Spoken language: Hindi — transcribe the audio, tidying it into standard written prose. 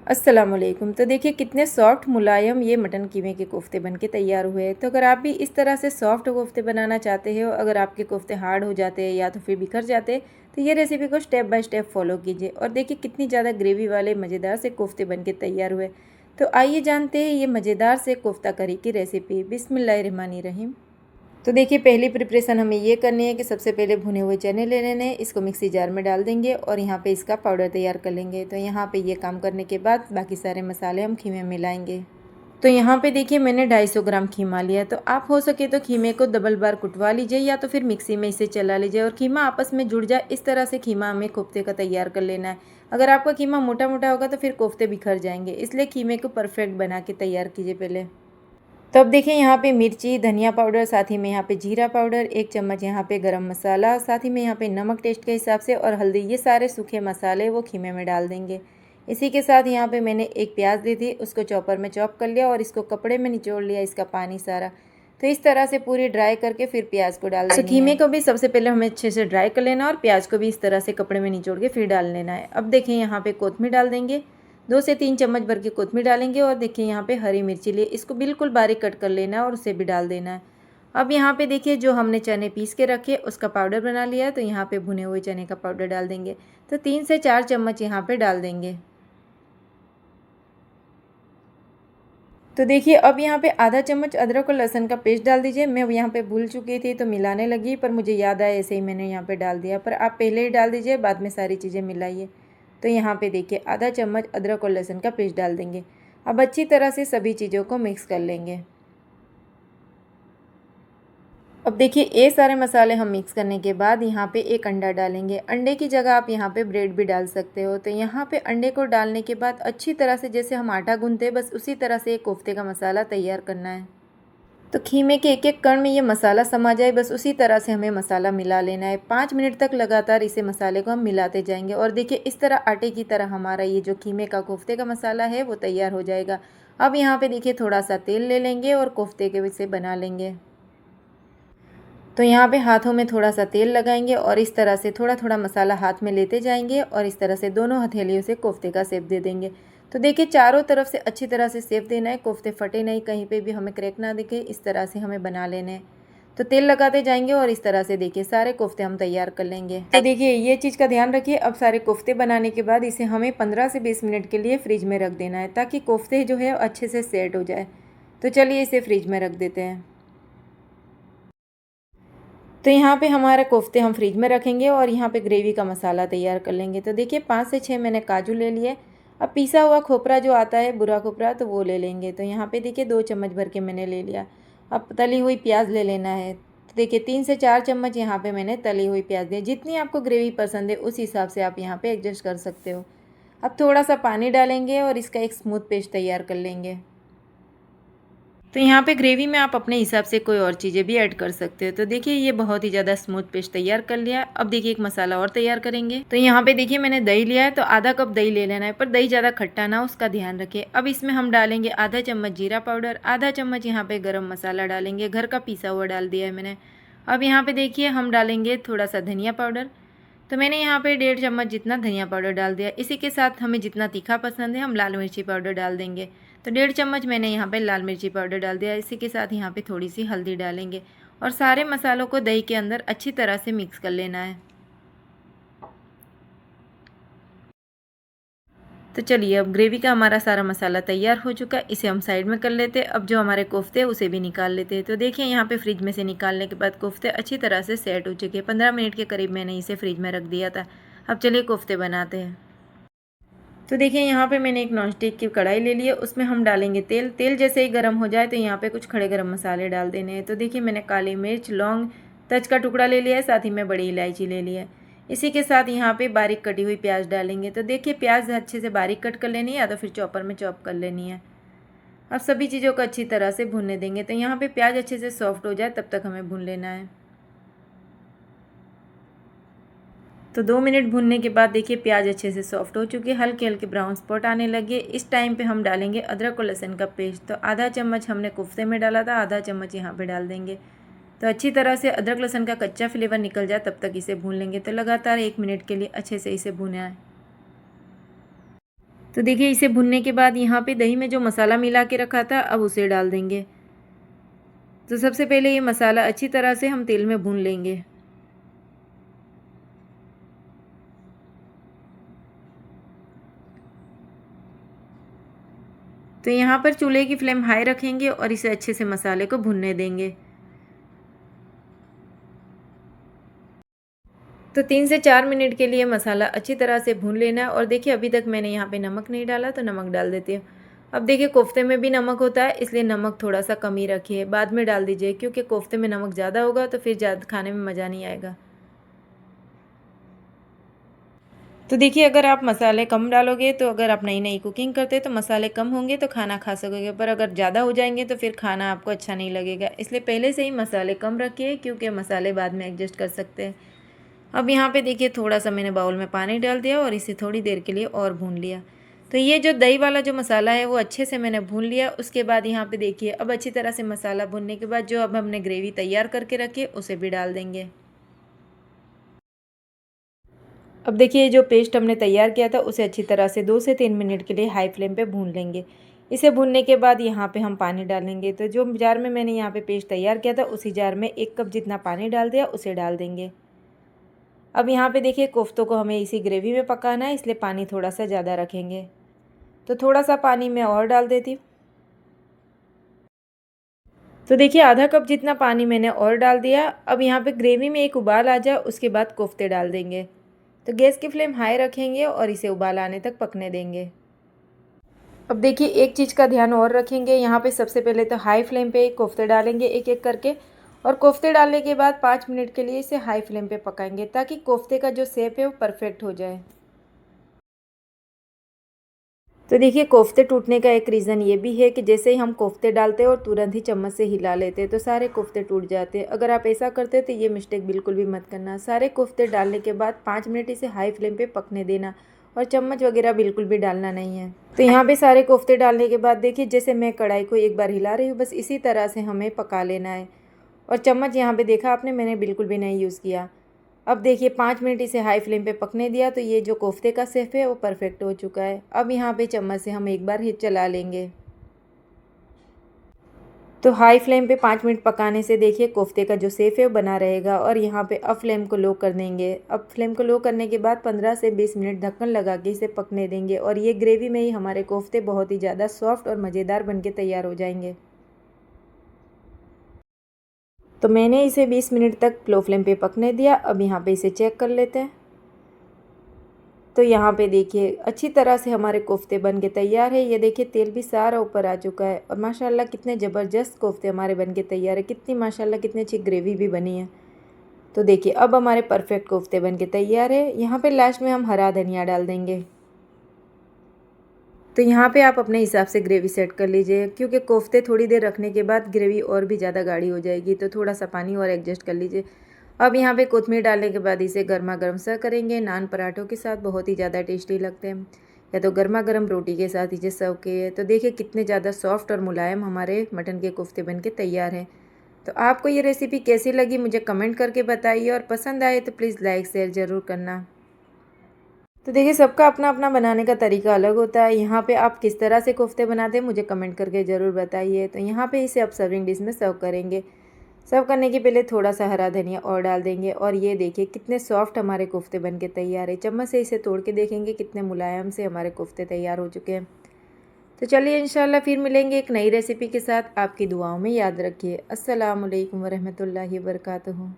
अस्सलाम वालेकुम। तो देखिए कितने सॉफ्ट मुलायम ये मटन कीमे के कोफ्ते बनके तैयार हुए हैं। तो अगर आप भी इस तरह से सॉफ्ट कोफ्ते बनाना चाहते हो, अगर आपके कोफ्ते हार्ड हो जाते हैं या तो फिर बिखर जाते हैं, तो ये रेसिपी को स्टेप बाय स्टेप फॉलो कीजिए। और देखिए कितनी ज़्यादा ग्रेवी वाले मज़ेदार से कोफ्ते बनके तैयार हुए। तो आइए जानते हैं ये मज़ेदार से कोफ्ता करी की रेसिपी। बिस्मिल्लाहिर्रहमानिर्रहीम। तो देखिए पहली प्रिपरेशन हमें ये करनी है कि सबसे पहले भुने हुए चने ले लेने हैं, इसको मिक्सी जार में डाल देंगे और यहाँ पे इसका पाउडर तैयार कर लेंगे। तो यहाँ पे ये काम करने के बाद बाकी सारे मसाले हम खीमे में मिलाएंगे। तो यहाँ पे देखिए मैंने 250 ग्राम खीमा लिया है। तो आप हो सके तो खीमे को डबल बार कुटवा लीजिए या तो फिर मिक्सी में इसे चला लीजिए और खीमा आपस में जुड़ जाए, इस तरह से खीमा हमें कोफ्ते का तैयार कर लेना है। अगर आपका खीमा मोटा मोटा होगा तो फिर कोफ्ते बिखर जाएंगे, इसलिए खीमे को परफेक्ट बना के तैयार कीजिए पहले। तो अब देखिए यहाँ पे मिर्ची, धनिया पाउडर, साथ ही में यहाँ पे जीरा पाउडर, 1 चम्मच यहाँ पे गरम मसाला, साथ ही में यहाँ पे नमक टेस्ट के हिसाब से और हल्दी, ये सारे सूखे मसाले वो खीमे में डाल देंगे। इसी के साथ यहाँ पे मैंने एक प्याज ली थी, उसको चॉपर में चॉप कर लिया और इसको कपड़े में निचोड़ लिया इसका पानी सारा। तो इस तरह से पूरी ड्राई करके फिर प्याज को डाल देनी है। खीमे को भी सबसे पहले हमें अच्छे से ड्राई कर लेना और प्याज को भी इस तरह से कपड़े में निचोड़ के फिर डाल लेना है। अब देखिए यहाँ पे कोथमीर डाल देंगे, 2 से 3 चम्मच भर के कोथमीर डालेंगे और देखिए यहाँ पे हरी मिर्ची लिए, इसको बिल्कुल बारीक कट कर लेना है और उसे भी डाल देना है। अब यहाँ पे देखिए जो हमने चने पीस के रखे उसका पाउडर बना लिया है, तो यहाँ पे भुने हुए चने का पाउडर डाल देंगे। तो 3 से 4 चम्मच यहाँ पे डाल देंगे। तो देखिए अब यहाँ पे आधा चम्मच अदरक और लहसुन का पेस्ट डाल दीजिए। मैं यहाँ पे भूल चुकी थी तो मिलाने लगी, पर मुझे याद आया ऐसे ही मैंने यहाँ पे डाल दिया, पर आप पहले ही डाल दीजिए, बाद में सारी चीज़ें मिलाइए। तो यहाँ पे देखिए आधा चम्मच अदरक और लहसुन का पेस्ट डाल देंगे। अब अच्छी तरह से सभी चीज़ों को मिक्स कर लेंगे। अब देखिए ये सारे मसाले हम मिक्स करने के बाद यहाँ पे एक अंडा डालेंगे। अंडे की जगह आप यहाँ पे ब्रेड भी डाल सकते हो। तो यहाँ पे अंडे को डालने के बाद अच्छी तरह से जैसे हम आटा गूंथते हैं, बस उसी तरह से एक कोफ्ते का मसाला तैयार करना है। तो खीमे के एक एक कण में ये मसाला समा जाए, बस उसी तरह से हमें मसाला मिला लेना है। 5 मिनट तक लगातार इसे मसाले को हम मिलाते जाएंगे और देखिए इस तरह आटे की तरह हमारा ये जो खीमे का कोफ्ते का मसाला है वो तैयार हो जाएगा। अब यहाँ पे देखिए थोड़ा सा तेल ले लेंगे और कोफ्ते के इसे बना लेंगे। तो यहाँ पे हाथों में थोड़ा सा तेल लगाएंगे और इस तरह से थोड़ा थोड़ा मसाला हाथ में लेते जाएंगे और इस तरह से दोनों हथेलियों से कोफ्ते का शेप दे देंगे। तो देखिए चारों तरफ से अच्छी तरह से शेप देना है, कोफ्ते फटे नहीं, कहीं पे भी हमें क्रैक ना दिखे, इस तरह से हमें बना लेने हैं। तो तेल लगाते जाएंगे और इस तरह से देखिए सारे कोफ्ते हम तैयार कर लेंगे। तो देखिए ये चीज़ का ध्यान रखिए, अब सारे कोफ्ते बनाने के बाद इसे हमें 15 से 20 मिनट के लिए फ्रिज में रख देना है, ताकि कोफ्ते जो है अच्छे से सेट हो जाए। तो चलिए इसे फ्रिज में रख देते हैं। तो यहाँ पे हमारे कोफ्ते हम फ्रिज में रखेंगे और यहाँ पे ग्रेवी का मसाला तैयार कर लेंगे। तो देखिए 5 से 6 मैंने काजू ले लिए। अब पिसा हुआ खोपरा जो आता है, बुरा खोपरा, तो वो ले लेंगे। तो यहाँ पे देखिए 2 चम्मच भर के मैंने ले लिया। अब तली हुई प्याज ले लेना है। तो देखिए 3 से 4 चम्मच यहाँ पे मैंने तली हुई प्याज दी। जितनी आपको ग्रेवी पसंद है उस हिसाब से आप यहाँ पे एडजस्ट कर सकते हो। अब थोड़ा सा पानी डालेंगे और इसका एक स्मूथ पेस्ट तैयार कर लेंगे। तो यहाँ पे ग्रेवी में आप अपने हिसाब से कोई और चीज़ें भी ऐड कर सकते हो। तो देखिए ये बहुत ही ज़्यादा स्मूथ पेस्ट तैयार कर लिया। अब देखिए एक मसाला और तैयार करेंगे। तो यहाँ पे देखिए मैंने दही लिया है, तो आधा कप दही ले लेना है, पर दही ज़्यादा खट्टा ना, उसका ध्यान रखिए। अब इसमें हम डालेंगे आधा चम्मच जीरा पाउडर, आधा चम्मच यहाँ पे गरम मसाला डालेंगे, घर का पिसा हुआ डाल दिया है मैंने। अब यहाँ पे देखिए हम डालेंगे थोड़ा सा धनिया पाउडर। तो मैंने यहाँ पे 1.5 चम्मच जितना धनिया पाउडर डाल दिया। इसी के साथ हमें जितना तीखा पसंद है हम लाल मिर्ची पाउडर डाल देंगे। तो 1.5 चम्मच मैंने यहाँ पे लाल मिर्ची पाउडर डाल दिया। इसी के साथ यहाँ पे थोड़ी सी हल्दी डालेंगे और सारे मसालों को दही के अंदर अच्छी तरह से मिक्स कर लेना है। तो चलिए अब ग्रेवी का हमारा सारा मसाला तैयार हो चुका है, इसे हम साइड में कर लेते हैं। अब जो हमारे कोफ्ते हैं उसे भी निकाल लेते हैं। तो देखिए यहाँ पे फ्रिज में से निकालने के बाद कोफ्ते अच्छी तरह से सेट हो चुके हैं। 15 मिनट के करीब मैंने इसे फ्रिज में रख दिया था। अब चलिए कोफ्ते बनाते हैं। तो देखिए यहाँ पे मैंने एक नॉनस्टिक की कढ़ाई ले ली है, उसमें हम डालेंगे तेल। तेल जैसे ही गर्म हो जाए तो यहाँ पे कुछ खड़े गरम मसाले डाल देने हैं। तो देखिए मैंने काली मिर्च, लौंग, तज का टुकड़ा ले लिया है, साथ ही में बड़ी इलायची ले ली है। इसी के साथ यहाँ पे बारीक कटी हुई प्याज डालेंगे। तो देखिए प्याज अच्छे से बारीक कट कर लेनी है या तो फिर चॉपर में चॉप कर लेनी है। अब सभी चीज़ों को अच्छी तरह से भूनने देंगे। तो यहाँ पे प्याज अच्छे से सॉफ्ट हो जाए तब तक हमें भून लेना है। तो 2 मिनट भूनने के बाद देखिए प्याज अच्छे से सॉफ्ट हो चुकी है, हल्के हल्के ब्राउन स्पॉट आने लगे। इस टाइम पे हम डालेंगे अदरक और लहसुन का पेस्ट। तो आधा चम्मच हमने कोफ्ते में डाला था, आधा चम्मच यहाँ पे डाल देंगे। तो अच्छी तरह से अदरक लहसुन का कच्चा फ्लेवर निकल जाए तब तक इसे भून लेंगे। तो लगातार 1 मिनट के लिए अच्छे से इसे भूना है। तो देखिए इसे भुनने के बाद यहाँ पे दही में जो मसाला मिला के रखा था अब उसे डाल देंगे। तो सबसे पहले ये मसाला अच्छी तरह से हम तेल में भून लेंगे। तो यहाँ पर चूल्हे की फ्लेम हाई रखेंगे और इसे अच्छे से मसाले को भुनने देंगे। तो 3 से 4 मिनट के लिए मसाला अच्छी तरह से भून लेना है। और देखिए अभी तक मैंने यहाँ पे नमक नहीं डाला, तो नमक डाल देती हूँ। अब देखिए कोफ्ते में भी नमक होता है, इसलिए नमक थोड़ा सा कम ही रखिए, बाद में डाल दीजिए, क्योंकि कोफ्ते में नमक ज़्यादा होगा तो फिर ज़्यादा खाने में मज़ा नहीं आएगा। तो देखिए अगर आप मसाले कम डालोगे, तो अगर आप नई नई कुकिंग करते तो मसाले कम होंगे तो खाना खा सकोगे, पर अगर ज़्यादा हो जाएंगे तो फिर खाना आपको अच्छा नहीं लगेगा। इसलिए पहले से ही मसाले कम रखिए, क्योंकि मसाले बाद में एडजस्ट कर सकते हैं। अब यहाँ पे देखिए थोड़ा सा मैंने बाउल में पानी डाल दिया और इसे थोड़ी देर के लिए और भून लिया। तो ये जो दही वाला जो मसाला है वो अच्छे से मैंने भून लिया। उसके बाद यहाँ पे देखिए अब अच्छी तरह से मसाला भूनने के बाद जो अब हमने ग्रेवी तैयार करके रखी है उसे भी डाल देंगे। अब देखिए जो पेस्ट हमने तैयार किया था उसे अच्छी तरह से 2 से 3 मिनट के लिए हाई फ्लेम पे भून लेंगे। इसे भूनने के बाद यहाँ पे हम पानी डालेंगे। तो जो जार में मैंने यहाँ पे पेस्ट तैयार किया था उसी जार में 1 कप जितना पानी डाल दिया, उसे डाल देंगे। अब यहाँ पे देखिए कोफ्तों को हमें इसी ग्रेवी में पकाना है, इसलिए पानी थोड़ा सा ज़्यादा रखेंगे। तो थोड़ा सा पानी मैं और डाल देती हूँ। तो देखिए आधा कप जितना पानी मैंने और डाल दिया। अब यहाँ पे ग्रेवी में एक उबाल आ जाए उसके बाद कोफ्ते डाल देंगे। तो गैस की फ्लेम हाई रखेंगे और इसे उबाल आने तक पकने देंगे। अब देखिए एक चीज़ का ध्यान और रखेंगे, यहाँ पे सबसे पहले तो हाई फ्लेम पे कोफ्ते डालेंगे एक एक करके, और कोफ्ते डालने के बाद 5 मिनट के लिए इसे हाई फ्लेम पे पकाएंगे, ताकि कोफ्ते का जो शेप है वो परफेक्ट हो जाए। तो देखिए कोफ्ते टूटने का एक रीज़न ये भी है कि जैसे ही हम कोफ्ते डालते हैं और तुरंत ही चम्मच से हिला लेते हैं तो सारे कोफ्ते टूट जाते हैं। अगर आप ऐसा करते हैं तो ये मिस्टेक बिल्कुल भी मत करना। सारे कोफ्ते डालने के बाद 5 मिनट इसे हाई फ्लेम पे पकने देना, और चम्मच वगैरह बिल्कुल भी डालना नहीं है। तो यहाँ पे सारे कोफ्ते डालने के बाद देखिए जैसे मैं कढ़ाई को एक बार हिला रही हूँ, बस इसी तरह से हमें पका लेना है। और चम्मच यहाँ पे देखा आपने, मैंने बिल्कुल भी नहीं यूज़ किया। अब देखिए 5 मिनट इसे हाई फ्लेम पे पकने दिया, तो ये जो कोफ्ते का शेप है वो परफेक्ट हो चुका है। अब यहाँ पे चम्मच से हम एक बार ही चला लेंगे। तो हाई फ्लेम पे 5 मिनट पकाने से देखिए कोफ्ते का जो शेप है वो बना रहेगा। और यहाँ पे अब फ्लेम को लो कर देंगे। अब फ्लेम को लो करने के बाद 15 से 20 मिनट ढक्कन लगा के इसे पकने देंगे, और ये ग्रेवी में ही हमारे कोफ्ते बहुत ही ज़्यादा सॉफ्ट और मज़ेदार बन के तैयार हो जाएंगे। तो मैंने इसे 20 मिनट तक लो फ्लेम पे पकने दिया। अब यहाँ पे इसे चेक कर लेते हैं। तो यहाँ पे देखिए अच्छी तरह से हमारे कोफ्ते बन के तैयार है। ये देखिए तेल भी सारा ऊपर आ चुका है, और माशाल्लाह कितने ज़बरदस्त कोफ्ते हमारे बन के तैयार है। कितनी माशाल्लाह कितनी अच्छी ग्रेवी भी बनी है। तो देखिए अब हमारे परफेक्ट कोफ्ते बन के तैयार है। यहाँ पे लास्ट में हम हरा धनिया डाल देंगे। तो यहाँ पे आप अपने हिसाब से ग्रेवी सेट कर लीजिए, क्योंकि कोफ्ते थोड़ी देर रखने के बाद ग्रेवी और भी ज़्यादा गाढ़ी हो जाएगी, तो थोड़ा सा पानी और एडजस्ट कर लीजिए। अब यहाँ पे कोतमीर डालने के बाद इसे गर्मा गर्म सर्व करेंगे। नान पराठों के साथ बहुत ही ज़्यादा टेस्टी लगते हैं, या तो गर्मा गर्म रोटी के साथ इसे सर्व किए। तो देखिए कितने ज़्यादा सॉफ्ट और मुलायम हमारे मटन के कोफ्ते बन के तैयार हैं। तो आपको ये रेसिपी कैसी लगी मुझे कमेंट करके बताइए, और पसंद आए तो प्लीज़ लाइक शेयर ज़रूर करना। तो देखिए सबका अपना अपना बनाने का तरीका अलग होता है। यहाँ पे आप किस तरह से कोफ्ते बनाते हैं मुझे कमेंट करके ज़रूर बताइए। तो यहाँ पे इसे अब सर्विंग डिश में सर्व करेंगे। सर्व करने के पहले थोड़ा सा हरा धनिया और डाल देंगे। और ये देखिए कितने सॉफ्ट हमारे कोफ्ते बन के तैयार है। चम्मच से इसे तोड़ के देखेंगे कितने मुलायम से हमारे कोफ्ते तैयार हो चुके हैं। तो चलिए इंशाल्लाह फिर मिलेंगे एक नई रेसिपी के साथ। आपकी दुआओं में याद रखिए। अस्सलाम वालेकुम वरहमतुल्लाहि वबरकातुहू।